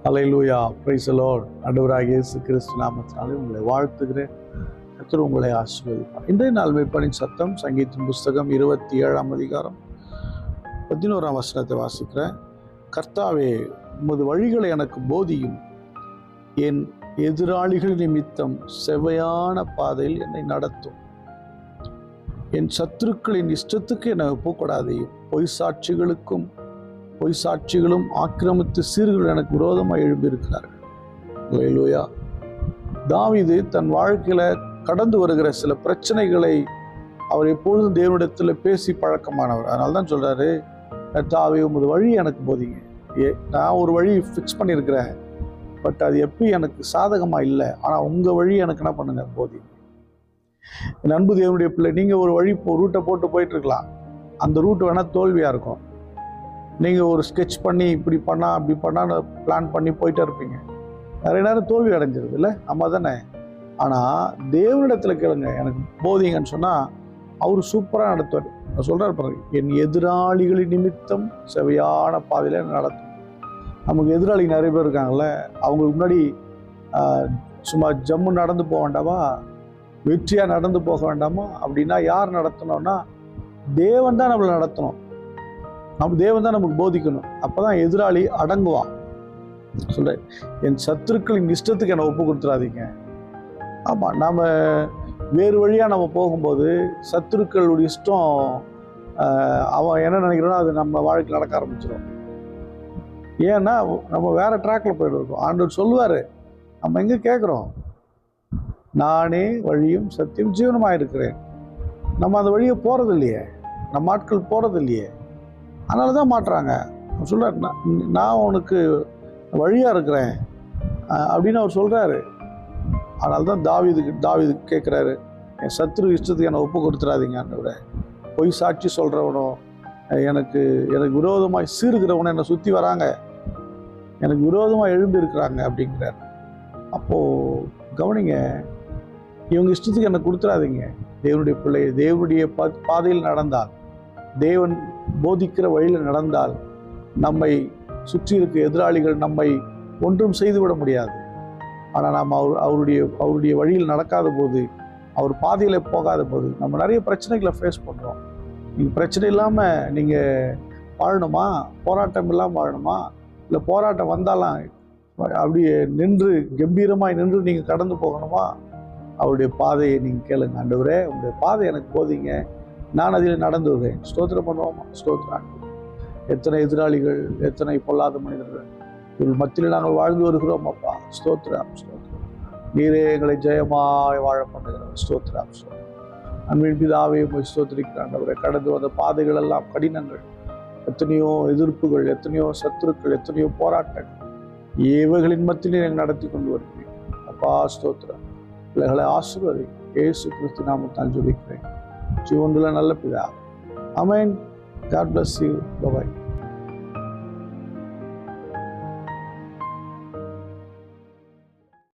Hallelujah, praise the Lord. ஆண்டவராகிய இயேசு கிறிஸ்து நாமத்தினாலே உங்களை வாழ்த்துகிறேன். கர்த்தர் உங்களை ஆசீர்வதிப்பார். இன்றைய நாள் மேய்ப்பனின் சத்தம் சங்கீதத்தின் புஸ்தகம் 27ஆம் அதிகாரம் 11ஆம் வசனத்தை வாசிக்கிறேன். கர்த்தாவே, உமது வழிகளை எனக்கு போதியும், என் எதிராளிகள் நிமித்தம் செவ்வையான பாதையில் என்னை நடத்தும். என் சத்துருக்களின் இஷ்டத்துக்கு என்னை ஒப்புக்கொடாதையும், பொய் சாட்சிகளும் ஆக்கிரமித்து சீர்கள் எனக்கு விரோதமாக எழும்பியிருக்கிறார்கள். அல்லேலூயா. தாவீது தன் வாழ்க்கையில கடந்து வருகிற சில பிரச்சனைகளை அவர் எப்பொழுதும் தேவனிடத்தில் பேசி பழக்கமானவர். அதனால தான் சொல்றாரு, கர்த்தாவே, உமது வழி எனக்கு போதிங்க. நான் ஒரு வழி ஃபிக்ஸ் பண்ணியிருக்கிறேன், பட் அது எப்பயும் எனக்கு சாதகமாக இல்லை. ஆனால் உங்கள் வழி எனக்கு என்ன பண்ணுங்க, போதிங்க. என் அன்பு தேவனுடைய பிள்ளை, நீங்கள் ஒரு வழி ரூட்டை போட்டு போயிட்டு இருக்கலாம். அந்த ரூட் வேணால் தோல்வியாக இருக்கும். நீங்கள் ஒரு ஸ்கெட்ச் பண்ணி இப்படி பண்ணால் அப்படி பண்ணான்னு பிளான் பண்ணி போயிட்டே இருப்பீங்க. நிறைய நேரம் தோல்வி அடைஞ்சிருது இல்லை, நம்ம தானே. ஆனால் தேவனிடத்தில் கேளுங்க, எனக்கு போதிங்கன்னு சொன்னால் அவர் சூப்பராக நடத்துவார். நான் சொல்கிறார் பாருங்க, என் எதிராளிகளின் நிமித்தம் செவையான பாதையில் நடத்தும். நமக்கு எதிராளி நிறைய பேர் இருக்காங்கல்ல, அவங்களுக்கு முன்னாடி சும்மா ஜம்மு நடந்து போக வேண்டாமா, வெற்றியாக நடந்து போக வேண்டாமா? அப்படின்னா யார் நடத்தணும்னா தேவன் தான் நம்மளை நடத்தணும். நம்ம தேவன் தான் நமக்கு போதிக்கணும். அப்போதான் எதிராளி அடங்குவான். சொல்கிறேன், என் சத்துருக்களின் இஷ்டத்துக்கு என்னை ஒப்பு கொடுத்துடாதீங்க. ஆமாம், நாம் வேறு வழியாக நம்ம போகும்போது சத்துருக்களுடைய இஷ்டம் அவன் என்ன நினைக்கிறானோ அது நம்ம வாழ்க்கையில் நடக்க ஆரம்பிச்சிடும். ஏன்னா நம்ம வேற ட்ராக்ல போயிட்டு இருக்கோம். ஆண்டவர் சொல்லுவார், நம்ம எங்கே கேட்குறோம்? நானே வழியும் சத்தியம் ஜீவனமாக இருக்கிறேன். நம்ம அந்த வழியை போகிறது இல்லையே, நம்ம ஆட்கள் போகிறது இல்லையே. அதனால தான் மாட்டுறாங்க. சொல்கிறார், நான் உனக்கு வழியாக இருக்கிறேன் அப்படின்னு அவர் சொல்கிறாரு. அதனால தான் தாவீது கேட்குறாரு, என் சத்துரு இஷ்டத்துக்கு என்னை ஒப்பு கொடுத்துடாதீங்க ஆண்டவரே. பொய் சாட்சி சொல்கிறவனோ, எனக்கு விரோதமாக சீருகிறவனோ என்னை சுற்றி வராங்க, எனக்கு விரோதமாக எழும்பி இருக்கிறாங்க அப்படிங்கிறார். அப்போது கவனிங்க, இவங்க இஷ்டத்துக்கு என்னை கொடுத்துடாதீங்க. தேவனுடைய பிள்ளை தேவனுடைய பாதையில் நடந்தால், தேவன் போதிக்கிற வழியில் நடந்தால், நம்மை சுற்றி இருக்க எதிராளிகள் நம்மை ஒன்றும் செய்துவிட முடியாது. ஆனால் நாம் அவருடைய வழியில் நடக்காத போது, அவர் பாதையில் போகாத போது நம்ம நிறைய பிரச்சனைகளை ஃபேஸ் பண்ணுறோம். நீங்கள் பிரச்சனை இல்லாமல் நீங்கள் வாழணுமா? போராட்டம் இல்லாமல் வாழணுமா? இல்லை போராட்டம் வந்தாலாம் அப்படியே நின்று கம்பீரமாக நின்று நீங்கள் கடந்து போகணுமா? அவருடைய பாதையை நீங்கள் கேளுங்க. ஆண்டவரே, உங்களுடைய பாதை எனக்கு போதிங்க, நான் அதில் நடந்து வருவேன். ஸ்தோத்திரம் பண்ணுவோமா? ஸ்தோத்திரம். எத்தனை எதிராளிகள், எத்தனை பொல்லாத மனிதர்கள், இவர்கள் மத்தியில் நாங்கள் வாழ்ந்து வருகிறோம். அப்பா ஸ்தோத்திரம், ஸ்தோத்திரம். நீரே எங்களை ஜெயமாய் வாழ பண்ணுகிறோம். ஸ்தோத்திரம், ஸ்தோத்திரம். அன்பின் பிதாவே, உம்மை ஸ்தோத்திரிக்கிறான். அவரை கடந்து வந்த பாதைகள் எல்லாம் கடினங்கள், எத்தனையோ எதிர்ப்புகள், எத்தனையோ சத்துருக்கள், எத்தனையோ போராட்டங்கள், இவைகளின் மத்தியில் நீங்கள் நடத்தி கொண்டு வருகிறேன். அப்பா ஸ்தோத்திரம். பிள்ளைகளை ஆசீர்வதி. இயேசு கிறிஸ்து நாமத்தால் ஜெபிக்கிறேன். ஜீவனுள்ள நல்ல பிதா. ஆமென். God bless you. Bye-bye.